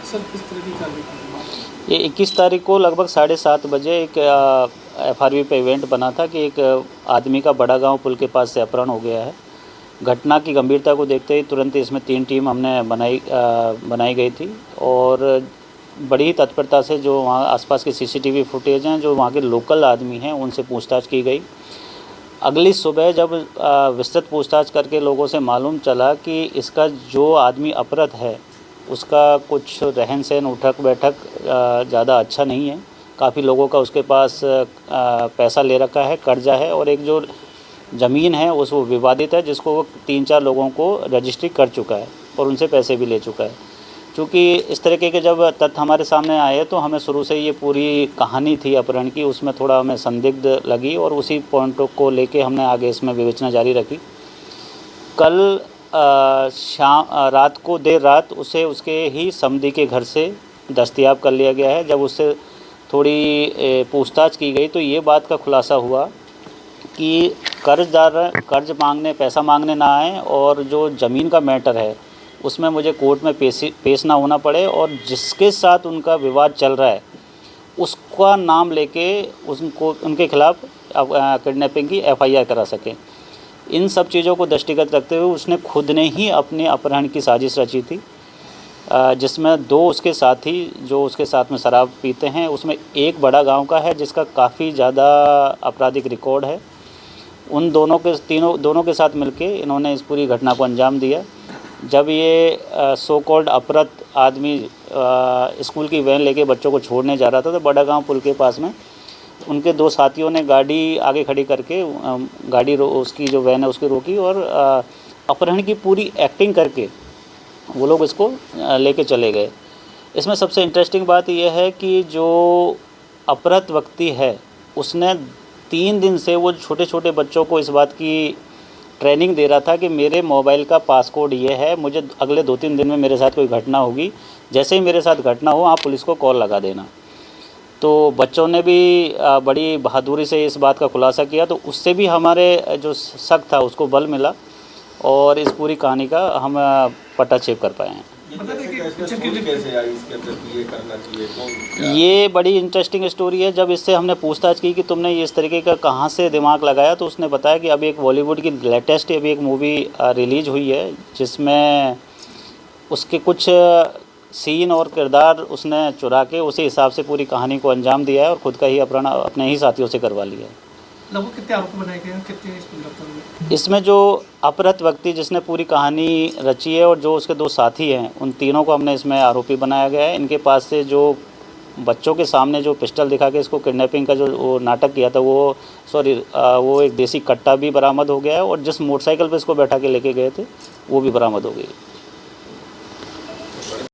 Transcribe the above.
Sir किस तरह की कार्रवाई की? ये 21 तारीख को लगभग 7:30 बजे एक FRV पे इवेंट बना था कि एक आदमी का बड़ा गांव पुल के पास से अपहरण हो गया है। घटना की गंभीरता को देखते ही तुरंत इसमें 3 टीम हमने बनाई गई थी और बड़ी ही तत्परता से जो वहाँ आसपास के CCTV फुटेज हैं, जो वहाँ के लोकल आदमी हैं, उनसे पूछताछ की गई। अगली सुबह जब विस्तृत पूछताछ करके लोगों से मालूम चला कि इसका जो आदमी अपहृत है उसका कुछ रहन सहन उठक बैठक ज़्यादा अच्छा नहीं है। काफ़ी लोगों का उसके पास पैसा ले रखा है, कर्जा है, और एक जो ज़मीन है उस वो विवादित है, जिसको वो 3-4 लोगों को रजिस्ट्री कर चुका है और उनसे पैसे भी ले चुका है। क्योंकि इस तरीके के जब तथ्य हमारे सामने आए तो हमें शुरू से ये पूरी कहानी थी अपहरण की, उसमें थोड़ा हमें संदिग्ध लगी और उसी पॉइंट को लेके हमने आगे इसमें विवेचना जारी रखी। कल रात को देर रात उसे उसके ही समधी के घर से दस्तयाब कर लिया गया है। जब उससे थोड़ी पूछताछ की गई तो ये बात का खुलासा हुआ कि कर्जदार पैसा मांगने ना आए और जो ज़मीन का मैटर है उसमें मुझे कोर्ट में पेश ना होना पड़े, और जिसके साथ उनका विवाद चल रहा है उसका नाम लेके उनके खिलाफ़ किडनैपिंग की FIR करा सकें। इन सब चीज़ों को दृष्टिगत रखते हुए उसने खुद ने ही अपने अपहरण की साजिश रची थी, जिसमें 2 उसके साथी जो उसके साथ में शराब पीते हैं, उसमें एक बड़ा गांव का है जिसका काफ़ी ज़्यादा आपराधिक रिकॉर्ड है। उन दोनों के साथ मिलके इन्होंने इस पूरी घटना को अंजाम दिया। जब ये सो कॉल्ड अपहृत आदमी स्कूल की वैन लेके बच्चों को छोड़ने जा रहा था तो बड़ा गांव पुल के पास में उनके 2 साथियों ने गाड़ी आगे खड़ी करके उसकी जो वैन है उसकी रोकी और अपहरण की पूरी एक्टिंग करके वो लोग इसको लेके चले गए। इसमें सबसे इंटरेस्टिंग बात यह है कि जो अपहृत व्यक्ति है उसने 3 दिन से वो छोटे छोटे बच्चों को इस बात की ट्रेनिंग दे रहा था कि मेरे मोबाइल का पासकोड ये है, मुझे अगले 2-3 दिन में मेरे साथ कोई घटना होगी, जैसे ही मेरे साथ घटना हो आप पुलिस को कॉल लगा देना। तो बच्चों ने भी बड़ी बहादुरी से इस बात का खुलासा किया, तो उससे भी हमारे जो शक था उसको बल मिला और इस पूरी कहानी का हम पटाक्षेप कर पाए हैं। ये बड़ी इंटरेस्टिंग स्टोरी है। जब इससे हमने पूछताछ की कि तुमने इस तरीके का कहाँ से दिमाग लगाया, तो उसने बताया कि अभी एक बॉलीवुड की लेटेस्ट अभी एक मूवी रिलीज़ हुई है जिसमें उसके कुछ सीन और किरदार उसने चुरा के उसी हिसाब से पूरी कहानी को अंजाम दिया है और ख़ुद का ही अपहरण अपने ही साथियों से करवा लिया है। लगभग कितने आरोपी बनाए गए हैं, कितने इसमें गिरफ्तार हुए? इसमें जो अपहृत व्यक्ति जिसने पूरी कहानी रची है और जो उसके 2 साथी हैं, उन तीनों को हमने इसमें आरोपी बनाया गया है। इनके पास से जो बच्चों के सामने जो पिस्टल दिखा के इसको किडनैपिंग का जो वो नाटक किया था वो एक देसी कट्टा भी बरामद हो गया है और जिस मोटरसाइकिल पे इसको बैठा के लेके गए थे वो भी बरामद हो गई।